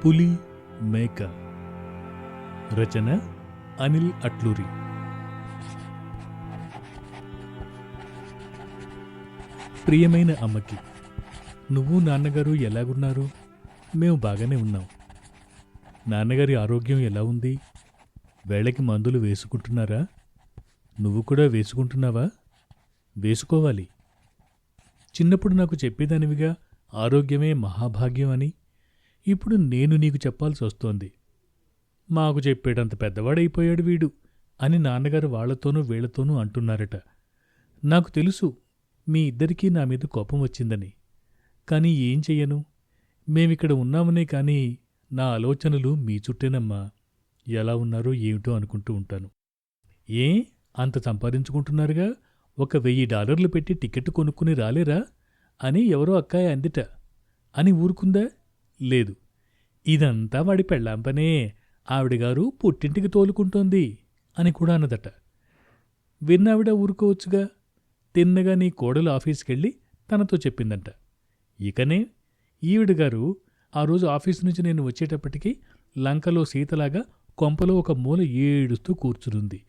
పులి మేక. రచన అనిల్ అట్లూరి. ప్రియమైన అమ్మకి, నువ్వు నాన్నగారు ఎలాగున్నారు? మేము బాగానే ఉన్నాం. నాన్నగారి ఆరోగ్యం ఎలా ఉంది? వేళకి మందులు వేసుకుంటున్నారా? నువ్వు కూడా వేసుకుంటున్నావా? వేసుకోవాలి. చిన్నప్పుడు నాకు చెప్పేదానివిగా ఆరోగ్యమే మహాభాగ్యం అని. ఇప్పుడు నేను నీకు చెప్పాల్సి వస్తోంది. మాకు చెప్పేటంత పెద్దవాడైపోయాడు వీడు అని నాన్నగారు వాళ్లతోనూ వీళ్లతోనూ అంటున్నారట. నాకు తెలుసు మీ ఇద్దరికీ నా మీద కోపం వచ్చిందని. కాని ఏం చెయ్యను? మేమిక్కడ ఉన్నామనే కాని నా ఆలోచనలు మీ చుట్టేనమ్మా. ఎలా ఉన్నారో ఏమిటో అనుకుంటూ ఉంటాను. ఏ అంత సంపాదించుకుంటున్నారుగా, $1,000 పెట్టి టికెట్ కొనుక్కుని రాలేరా అని ఎవరో అక్కాయ అందిట అని ఊరుకుందా? లేదు, ఇదంతా వాడి పెళ్ళాం పనే, ఆవిడగారు పుట్టింటికి తోలుకుంటోంది అని కూడా అన్నదట. విన్నావిడ ఊరుకోవచ్చుగా. తిన్నగా నీ కోడలు ఆఫీసుకెళ్ళి తనతో చెప్పిందంట. ఇకనే ఈవిడగారు ఆ రోజు ఆఫీసు నుంచి నేను వచ్చేటప్పటికి లంకలో సీతలాగా కొంపలో ఒక మూల ఏడుస్తూ కూర్చునుంది.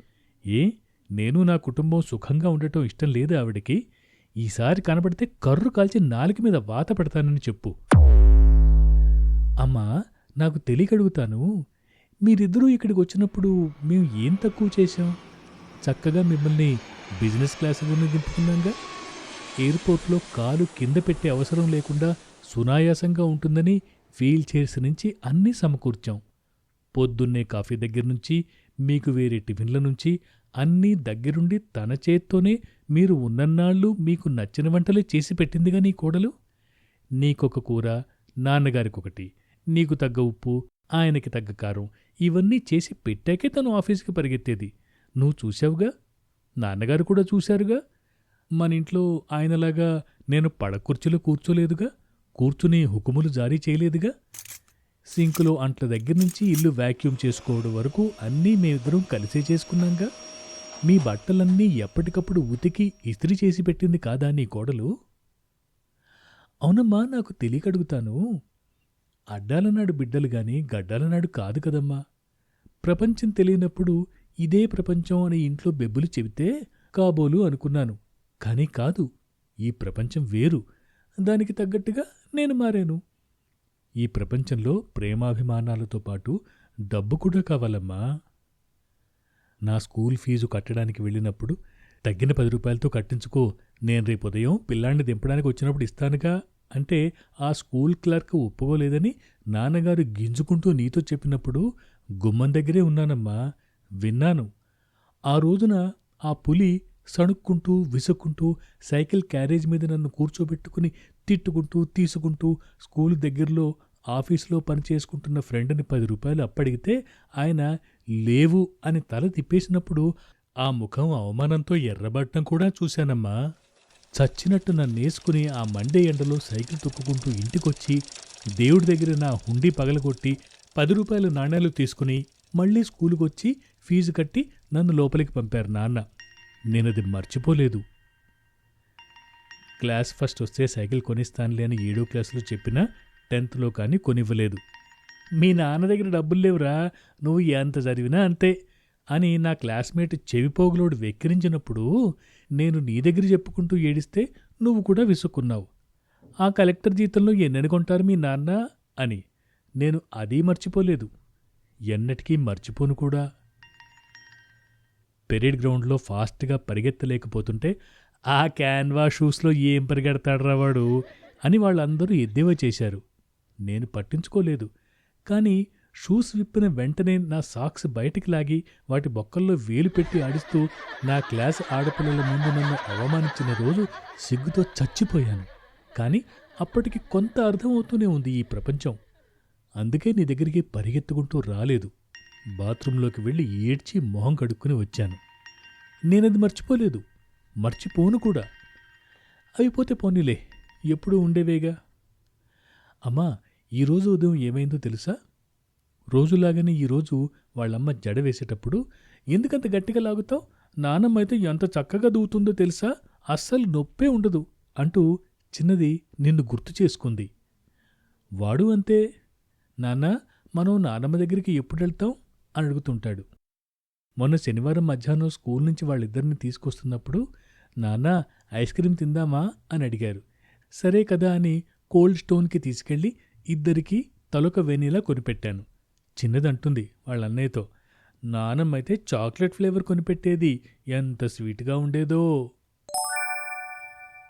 నేను నా కుటుంబం సుఖంగా ఉండటం ఇష్టం లేదు ఆవిడికి. ఈసారి కనబడితే కర్రు కాల్చి నాలుక మీద వాత పెడతానని చెప్పు. అమ్మా, నాకు తెలియకడుగుతాను, మీరిద్దరూ ఇక్కడికి వచ్చినప్పుడు మేము ఏం తక్కువ చేశాం? చక్కగా మిమ్మల్ని బిజినెస్ క్లాసులోనే దింపుకున్నాంగా. ఎయిర్పోర్ట్లో కాలు కింద పెట్టే అవసరం లేకుండా సునాయాసంగా ఉంటుందని వీల్ చైర్స్ నుంచి అన్నీ సమకూర్చాం. పొద్దున్నే కాఫీ దగ్గర్నుంచి మీకు వేరే టిఫిన్ల నుంచి అన్నీ దగ్గరుండి తన చేత్తోనే మీరు ఉన్నన్నాళ్ళు మీకు నచ్చిన వంటలే చేసి పెట్టిందిగా నీ కోడలు. నీకొక కూర, నాన్నగారికొకటి, నీకు తగ్గ ఉప్పు, ఆయనకి తగ్గ కారం, ఇవన్నీ చేసి పెట్టాకే తను ఆఫీసుకి పరిగెత్తేది. నువ్వు చూశావుగా, నాన్నగారు కూడా చూశారుగా. మనింట్లో ఆయనలాగా నేను పడకుర్చీలో కూర్చోలేదుగా, కూర్చుని హుకుములు జారీ చేయలేదుగా. సింకులో అంట్ల దగ్గర్నుంచి ఇల్లు వాక్యూమ్ చేసుకోవడం వరకు అన్నీ మేమిద్దరం కలిసే చేసుకున్నాంగా. మీ బట్టలన్నీ ఎప్పటికప్పుడు ఉతికి ఇస్త్రీ చేసి పెట్టింది కాదా నీ కోడలు? అవునమ్మా, నాకు తెలియకడుగుతాను. అడ్డాలనాడు బిడ్డలు గాని గడ్డాలనాడు కాదు కదమ్మా. ప్రపంచం తెలియనప్పుడు ఇదే ప్రపంచం అని ఇంట్లో బెబ్బులు చెబితే కాబోలు అనుకున్నాను. కాని కాదు, ఈ ప్రపంచం వేరు. దానికి తగ్గట్టుగా నేను మారాను. ఈ ప్రపంచంలో ప్రేమాభిమానాలతో పాటు డబ్బు కూడా కావాలమ్మా. నా స్కూల్ ఫీజు కట్టడానికి వెళ్ళినప్పుడు తగ్గిన $10 కట్టించుకో, నేను రేపు ఉదయం పిల్లాన్ని దింపడానికి వచ్చినప్పుడు ఇస్తానుగా అంటే ఆ స్కూల్ క్లర్క్ ఒప్పుకోలేదని నాన్నగారు గింజుకుంటూ నీతో చెప్పినప్పుడు గుమ్మం దగ్గరే ఉన్నానమ్మా, విన్నాను. ఆ రోజున ఆ పులి సణుక్కుంటూ విసుక్కుంటూ సైకిల్ క్యారేజ్ మీద నన్ను కూర్చోబెట్టుకుని తిట్టుకుంటూ తీసుకుంటూ స్కూలు దగ్గరలో ఆఫీసులో పనిచేసుకుంటున్న ఫ్రెండ్ని $10 అప్పడిగితే ఆయన లేవు అని తల తిప్పేసినప్పుడు ఆ ముఖం అవమానంతో ఎర్రబట్టం కూడా చూశానమ్మా. చచ్చినట్టు నన్నేసుకుని ఆ మండే ఎండలో సైకిల్ తొక్కుకుంటూ ఇంటికొచ్చి దేవుడి దగ్గర నా హుండీ పగలగొట్టి $10 నాణేలు తీసుకుని మళ్లీ స్కూలుకొచ్చి ఫీజు కట్టి నన్ను లోపలికి పంపారు నాన్న. నేనది మర్చిపోలేదు. క్లాస్ ఫస్ట్ వస్తే సైకిల్ కొనిస్తానులే అని 7వ క్లాసులో చెప్పినా 10థ్లో కానీ కొనివ్వలేదు. మీ నాన్న దగ్గర డబ్బుల్లేవురా, నువ్వు ఎంత చదివినా అంతే అని నా క్లాస్మేట్ చెవిపోగులోడు వెక్కిరించినప్పుడు నేను నీ దగ్గర చెప్పుకుంటూ ఏడిస్తే నువ్వు కూడా విసుక్కున్నావు. ఆ కలెక్టర్ జీతంలో ఎన్నెన్ని కొంటారు మీ నాన్న అని. నేను అదీ మర్చిపోలేదు, ఎన్నటికీ మర్చిపోను కూడా. పెరేడ్ గ్రౌండ్లో ఫాస్ట్గా పరిగెత్తలేకపోతుంటే ఆ క్యాన్వా షూస్లో ఏం పరిగెడతాడ్రా వాడు అని వాళ్ళందరూ ఎద్దేవా చేశారు. నేను పట్టించుకోలేదు. కానీ షూస్ విప్పిన వెంటనే నా సాక్స్ బయటికి లాగి వాటి బొక్కల్లో వేలు పెట్టి ఆడిస్తూ నా క్లాస్ ఆడపిల్లల ముందు నన్ను అవమానించిన రోజు సిగ్గుతో చచ్చిపోయాను. కానీ అప్పటికి కొంత అర్థమవుతూనే ఉంది ఈ ప్రపంచం. అందుకే నీ దగ్గరికి పరిగెత్తుకుంటూ రాలేదు. బాత్రూంలోకి వెళ్ళి ఏడ్చి మొహం కడుక్కుని వచ్చాను. నేనది మర్చిపోలేదు, మర్చిపోను కూడా. అయిపోతే పోనీలే, ఎప్పుడూ ఉండేవేగా. అమ్మా, ఈరోజు ఉదయం ఏమైందో తెలుసా? రోజులాగానే ఈరోజు వాళ్ళమ్మ జడ వేసేటప్పుడు ఎందుకంత గట్టిగా లాగుతావు, నానమ్మ అయితే ఎంత చక్కగా దూవుతుందో తెలుసా, అస్సలు నొప్పే ఉండదు అంటూ చిన్నది నిన్ను గుర్తు చేసుకుంది. వాడు అంతే, నాన్నా, మనం నానమ్మ దగ్గరికి ఎప్పుడు వెళ్తాం అని అడుగుతుంటాడు. మొన్న శనివారం మధ్యాహ్నం స్కూల్ నుంచి వాళ్ళిద్దరిని తీసుకొస్తున్నప్పుడు, నాన్నా, ఐస్ క్రీం తిందామా అని అడిగారు. సరే కదా అని కోల్డ్ స్టోన్కి తీసుకెళ్లి ఇద్దరికీ తలొక వెనీలా కొనిపెట్టాను. చిన్నదంటుంది వాళ్ళన్నయ్యతో, నానమ్మైతే చాక్లెట్ ఫ్లేవర్ కొనిపెట్టేది, ఎంత స్వీట్గా ఉండేదో.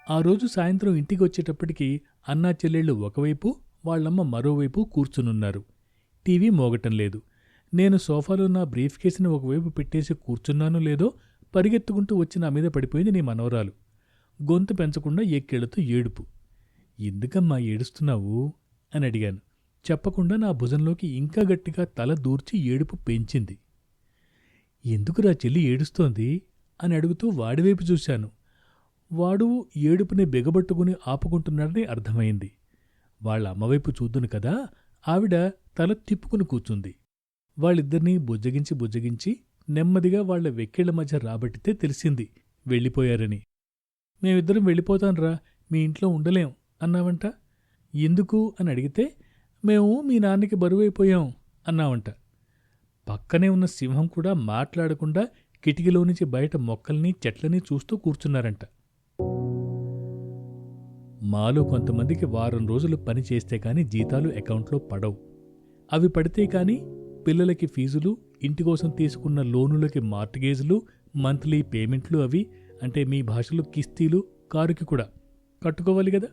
ఆ రోజు సాయంత్రం ఇంటికి వచ్చేటప్పటికి అన్నా చెల్లెళ్ళు ఒకవైపు, వాళ్ళమ్మ మరోవైపు కూర్చునున్నారు. టీవీ మోగటం లేదు. నేను సోఫాలో నా బ్రీఫ్ కేసుని ఒకవైపు పెట్టేసి కూర్చున్నానో లేదో పరిగెత్తుకుంటూ వచ్చి నా మీద పడిపోయింది నీ మనవరాలు. గొంతు పెంచకుండా ఎక్కేళ్లతో ఏడుపు. ఎందుకమ్మా ఏడుస్తున్నావు అని అడిగాను. చెప్పకుండా నా భుజంలోకి ఇంకా గట్టిగా తల దూర్చి ఏడుపు పెంచింది. ఎందుకురా చెల్లి ఏడుస్తోంది అని అడుగుతూ వాడివైపు చూశాను. వాడు ఏడుపుని బిగబట్టుకుని ఆపుకుంటున్నాడని అర్థమైంది. వాళ్ళ అమ్మవైపు చూద్దును కదా, ఆవిడ తల తిప్పుకుని కూర్చుంది. వాళ్ళిద్దరినీ బుజ్జగించి నెమ్మదిగా వాళ్ల వెక్కిళ్ల మధ్య రాబట్టితే తెలిసింది వెళ్ళిపోయారని. మేమిద్దరం వెళ్ళిపోతాన్రా, మీ ఇంట్లో ఉండలేం అన్నావంట. ఎందుకు అని అడిగితే, మేము మీ నాన్నకి బరువైపోయాం అన్నావంట. పక్కనే ఉన్న సింహం కూడా మాట్లాడకుండా కిటికీలోంచి బయట మొక్కల్ని చెట్లని చూస్తూ కూర్చున్నారంట. మాలో కొంతమందికి వారం రోజులు పని చేస్తే కాని జీతాలు అకౌంట్లో పడవు. అవి పడితే కాని పిల్లలకి ఫీజులు, ఇంటికోసం తీసుకున్న లోనులకి మార్టిగేజులు, మంత్లీ పేమెంట్లు, అవి అంటే మీ భాషలో కిస్తీలు, కారుకి కూడా కట్టుకోవాలి కదా.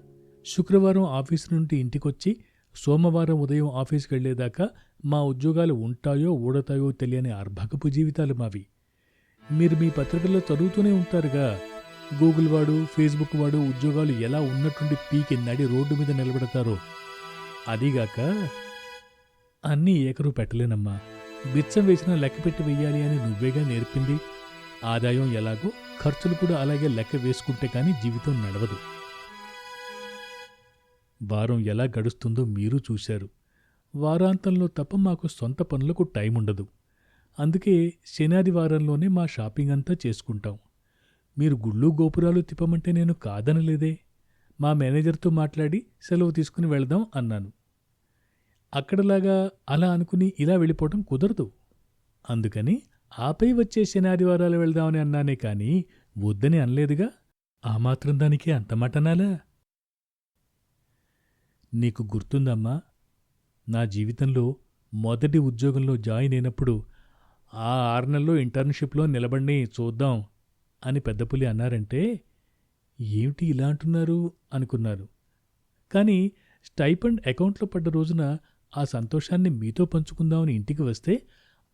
శుక్రవారం ఆఫీసు నుండి ఇంటికొచ్చి సోమవారం ఉదయం ఆఫీసుకి వెళ్లేదాకా మా ఉద్యోగాలు ఉంటాయో ఊడతాయో తెలియని అర్భకపు జీవితాలు మావి. మీరు మీ పత్రికల్లో చదువుతూనే ఉంటారుగా, గూగుల్ వాడు, ఫేస్బుక్ వాడు ఉద్యోగాలు ఎలా ఉన్నట్టుండి పీకి నడి రోడ్డు మీద నిలబెడతారో. అదీగాక అన్నీ ఏకరు పెట్టలేనమ్మా. బిచ్చం వేసినా లెక్కపెట్టి వెయ్యాలి అని నువ్వేగా నేర్పింది. ఆదాయం ఎలాగో ఖర్చులు కూడా అలాగే లెక్క వేసుకుంటే కాని జీవితం నడవదు. వారం ఎలా గడుస్తుందో మీరు చూశారు. వారాంతంలో తప్ప మాకు సొంత పనులకు టైం ఉండదు. అందుకే శనాదివారంలోనే మా షాపింగ్ అంతా చేసుకుంటాం. మీరు గుళ్ళు గోపురాలు తిప్పమంటే నేను కాదనలేదే. మా మేనేజర్తో మాట్లాడి సెలవు తీసుకుని వెళదాం అన్నాను. అక్కడలాగా అలా అనుకుని ఇలా వెళ్ళిపోవటం కుదరదు. అందుకని ఆపై వచ్చే శనాదివారాలు వెళ్దామని అన్నానే కాని వద్దని అనలేదుగా. ఆ మాత్రం దానికి అంతమాటనాలా? నీకు గుర్తుందమ్మా, నా జీవితంలో మొదటి ఉద్యోగంలో జాయిన్ అయినప్పుడు ఆ 6 నెలల్లో ఇంటర్న్షిప్లో నిలబడి చూద్దాం అని పెద్దపులి అన్నారంటే, ఏమిటి ఇలా అంటున్నారు అనుకున్నారు. కానీ స్టైపెండ్ అకౌంట్లో పడ్డ రోజున ఆ సంతోషాన్ని మీతో పంచుకుందామని ఇంటికి వస్తే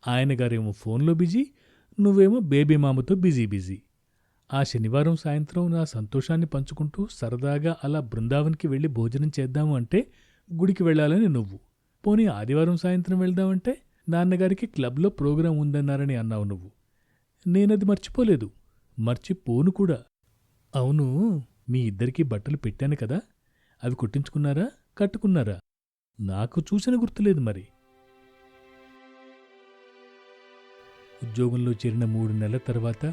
ఆయనగారేమో ఫోన్లో బిజీ, నువ్వేమో బేబీ మామతో బిజీ. ఆ శనివారం సాయంత్రం నా సంతోషాన్ని పంచుకుంటూ సరదాగా అలా బృందావన్కి వెళ్ళి భోజనం చేద్దాము అంటే గుడికి వెళ్ళాలని నువ్వు. పోనీ ఆదివారం సాయంత్రం వెళ్దామంటే నాన్నగారికి క్లబ్లో ప్రోగ్రాం ఉందన్నారని అన్నావు నువ్వు. నేనది మర్చిపోలేదు, మర్చిపోను కూడా. అవును, మీ ఇద్దరికీ బట్టలు పెట్టాను కదా, అవి కుట్టించుకున్నారా, కట్టుకున్నారా? నాకు చూసిన గుర్తులేదు మరి. ఉద్యోగంలో చేరిన 3 నెలల తర్వాత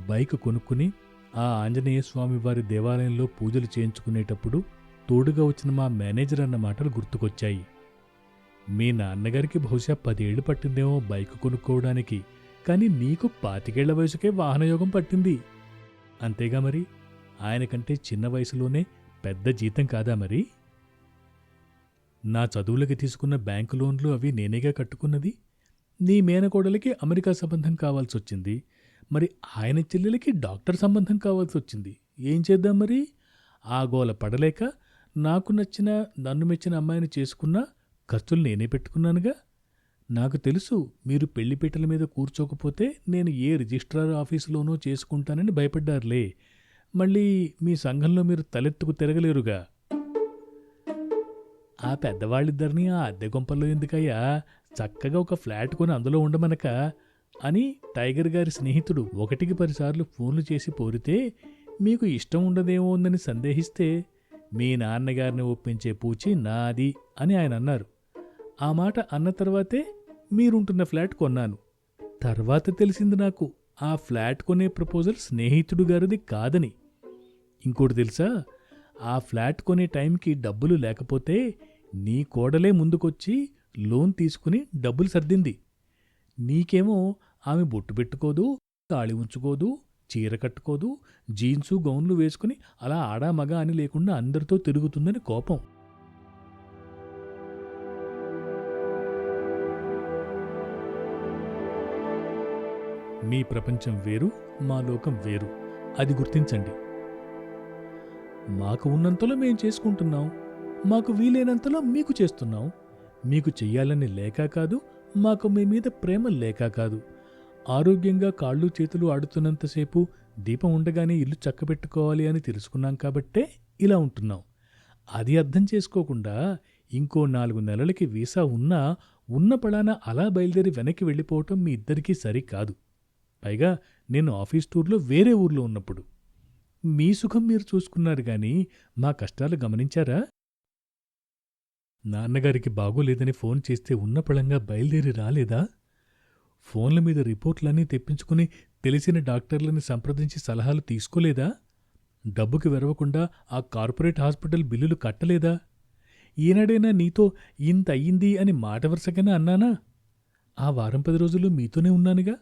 బైక్ కొనుక్కుని ఆ ఆంజనేయ స్వామి వారి దేవాలయంలో పూజలు చేయించుకునేటప్పుడు తోడుగా వచ్చిన మా మేనేజర్ అన్న మాటలు గుర్తుకొచ్చాయి. మీ నాన్నగారికి బహుశా 10 ఏళ్లు పట్టిందేమో బైక్ కొనుక్కోవడానికి, కానీ నీకు 25 ఏళ్ల వయసుకే వాహనయోగం పట్టింది. అంతేగా మరి, ఆయనకంటే చిన్న వయసులోనే పెద్ద జీతం కాదా మరి? నా చదువులకి తీసుకున్న బ్యాంకు లోన్లు అవి నేనేగా కట్టుకున్నది. నీ మేనకోడలికి అమెరికా సంబంధం కావాల్సొచ్చింది. మరి ఆయన చెల్లెలకి డాక్టర్ సంబంధం కావాల్సొచ్చింది. ఏం చేద్దాం మరి? ఆ గోల పడలేక నాకు నచ్చిన, నన్ను మెచ్చిన అమ్మాయిని చేసుకున్నా ఖర్చులు నేనే పెట్టుకున్నానుగా. నాకు తెలుసు, మీరు పెళ్లిపీటల మీద కూర్చోకపోతే నేను ఏ రిజిస్ట్రార్ ఆఫీసులోనో చేసుకుంటానని భయపడ్డారులే. మళ్ళీ మీ సంఘంలో మీరు తలెత్తుకు తిరగలేరుగా. ఆ పెద్దవాళ్ళిద్దరినీ ఆ అద్దె గుంపల్లో ఎందుకయ్యా, చక్కగా ఒక ఫ్లాట్ కొని అందులో ఉండమనక అని టైగర్ గారి స్నేహితుడు 1కి 10 సార్లు ఫోన్లు చేసి పోరితే మీకు ఇష్టం ఉండదేమో ఉందని సందేహిస్తే మీ నాన్నగారిని ఒప్పించే పూచి నాది అని ఆయన అన్నారు. ఆ మాట అన్న తర్వాతే మీరుంటున్న ఫ్లాట్ కొన్నాను. తర్వాత తెలిసింది నాకు ఆ ఫ్లాట్ కొనే ప్రపోజల్ స్నేహితుడు గారిది కాదని. ఇంకోటి తెలుసా, ఆ ఫ్లాట్ కొనే టైంకి డబ్బులు లేకపోతే నీ కోడలే ముందుకొచ్చి లోన్ తీసుకుని డబ్బులు సర్దింది. నీకేమో ఆమె బొట్టు పెట్టుకోదు, తాళి ఉంచుకోదు, చీర కట్టుకోదు, జీన్సు గౌన్లు వేసుకుని అలా ఆడా మగ అని లేకుండా అందరితో తిరుగుతుందని కోపం. మీ ప్రపంచం వేరు, మా లోకం వేరు. అది గుర్తించండి. మాకు ఉన్నంతలో మేం చేసుకుంటున్నాం, మాకు వీలైనంతలో మీకు చేస్తున్నాం. మీకు చెయ్యాలని లేక కాదు, మాకు మీ మీద ప్రేమ లేక కాదు. ఆరోగ్యంగా కాళ్ళు చేతులు ఆడుతున్నంతసేపు దీపం ఉండగానే ఇల్లు చక్కబెట్టుకోవాలి అని తెలుసుకున్నాం కాబట్టే ఇలా ఉంటున్నాం. అది అర్థం చేసుకోకుండా ఇంకో 4 నెలలకి వీసా ఉన్నా ఉన్న పళాన అలా బయలుదేరి వెనక్కి వెళ్ళిపోవటం మీ ఇద్దరికీ సరికాదు. పైగా నేను ఆఫీస్ టూర్లో వేరే ఊర్లో ఉన్నప్పుడు. మీ సుఖం మీరు చూసుకున్నారు గాని మా కష్టాలు గమనించారా? నాన్నగారికి బాగోలేదని ఫోన్ చేస్తే ఉన్నపళంగా బయలుదేరి రాలేదా? ఫోన్ల మీద రిపోర్ట్లన్నీ తెప్పించుకుని తెలిసిన డాక్టర్లని సంప్రదించి సలహాలు తీసుకోలేదా? డబ్బుకి వెరవకుండా ఆ కార్పొరేట్ హాస్పిటల్ బిల్లులు కట్టలేదా? ఈనాడైనా నీతో ఇంత అయ్యింది అని మాట వరుసగానే అన్నానా? ఆ వారం 10 రోజులు మీతోనే ఉన్నానుగా.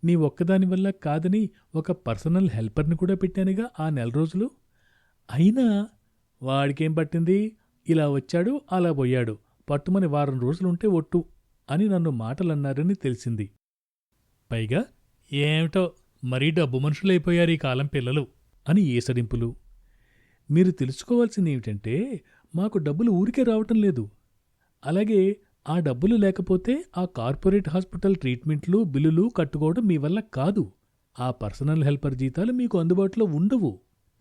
నీ ఒక్కదానివల్ల కాదని ఒక పర్సనల్ హెల్పర్ని కూడా పెట్టానుగా ఆ 4 రోజులు. అయినా వాడికేం పట్టింది? ఇలా వచ్చాడు, అలా పోయాడు, పట్టుమని వారం రోజులుంటే ఒట్టు అని నన్ను మాటలన్నారని తెలిసింది. పైగా ఏమిటో మరీ డబ్బు మనుషులైపోయారు ఈ కాలం పిల్లలు అని ఏసడింపులు. మీరు తెలుసుకోవాల్సిందేమిటంటే మాకు డబ్బులు ఊరికే రావటం లేదు. అలాగే ఆ డబ్బులు లేకపోతే ఆ కార్పొరేట్ హాస్పిటల్ ట్రీట్మెంట్లు బిల్లులు కట్టుకోవడం మీ వల్ల కాదు. ఆ పర్సనల్ హెల్పర్ జీతాలు మీకు అందుబాటులో ఉండవు.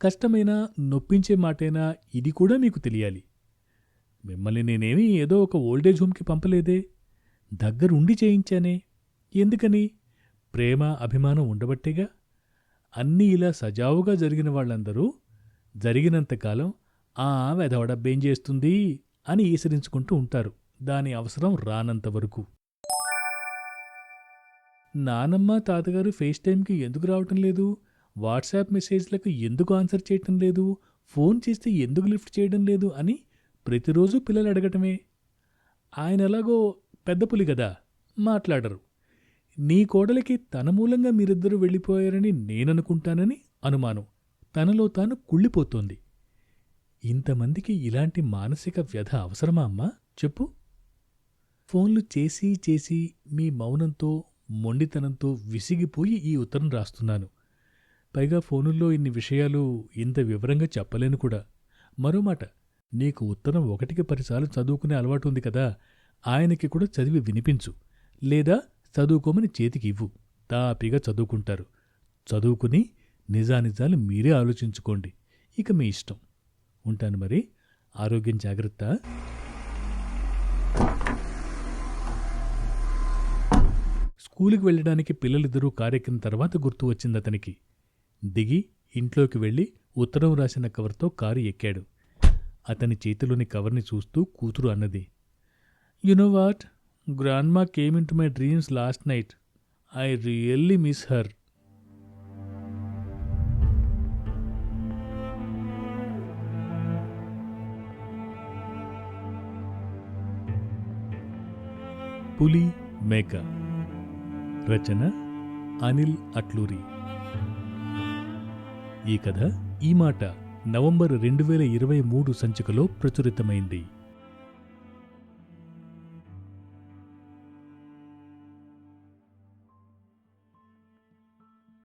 కష్టమైనా నొప్పించే మాటైనా ఇది కూడా మీకు తెలియాలి. మిమ్మల్ని నేనేమీ ఏదో ఒక ఓల్డేజ్ హోమ్కి పంపలేదే, దగ్గరుండి చేయించానే. ఎందుకని? ప్రేమ అభిమానం ఉండబట్టేగా. అన్నీ ఇలా సజావుగా జరిగిన వాళ్ళందరూ జరిగినంతకాలం ఆ వెధవడబ్బేం చేస్తుంది అని ఈసరించుకుంటూ ఉంటారు, దాని అవసరం రానంతవరకు. నానమ్మ తాతగారు ఫేస్ టైంకి ఎందుకు రావటం లేదు? వాట్సాప్ మెసేజ్లకు ఎందుకు ఆన్సర్ చేయటం లేదు? ఫోన్ చేస్తే ఎందుకు లిఫ్ట్ చేయడం లేదు అని ప్రతిరోజు పిల్లలు అడగటమే. ఆయన ఎలాగో పెద్ద పులి గదా, మాట్లాడరు. నీ కోడలికి తన మూలంగా మీరిద్దరూ వెళ్ళిపోయారని నేననుకుంటానని అనుమానం తనలో తాను కుళ్ళిపోతోంది. ఇంతమందికి ఇలాంటి మానసిక వ్యధ అవసరమా అమ్మా? చెప్పు. ఫోన్లు చేసి చేసి మీ మౌనంతో మొండితనంతో విసిగిపోయి ఈ ఉత్తరం రాస్తున్నాను. పైగా ఫోనుల్లో ఇన్ని విషయాలు ఇంత వివరంగా చెప్పలేను కూడా. మరో మాట, నీకు ఉత్తరం 1కి 10 సార్లు చదువుకునే అలవాటు ఉంది కదా, ఆయనకి కూడా చదివి వినిపించు. లేదా చదువుకోమని చేతికి ఇవ్వు, తాపిగా చదువుకుంటారు. చదువుకుని నిజానిజాలు మీరే ఆలోచించుకోండి. ఇక మీ ఇష్టం. ఉంటాను మరి. ఆరోగ్యం జాగ్రత్త. స్కూలుకి వెళ్ళడానికి పిల్లలిద్దరూ కారెక్కిన తర్వాత గుర్తు వచ్చింది అతనికి. దిగి ఇంట్లోకి వెళ్ళి ఉత్తరం రాసిన కవర్తో కారు ఎక్కాడు. అతని చేతిలోని కవర్ని చూస్తూ కూతురు అన్నది, "you know what? Grandma came in to my dreams last night. I really miss her." పులి మేక. రచన అనిల్ అట్లూరి. ఈ కథ ఈ మాట నవంబర్ 2023 సంచికలో ప్రచురితమైంది.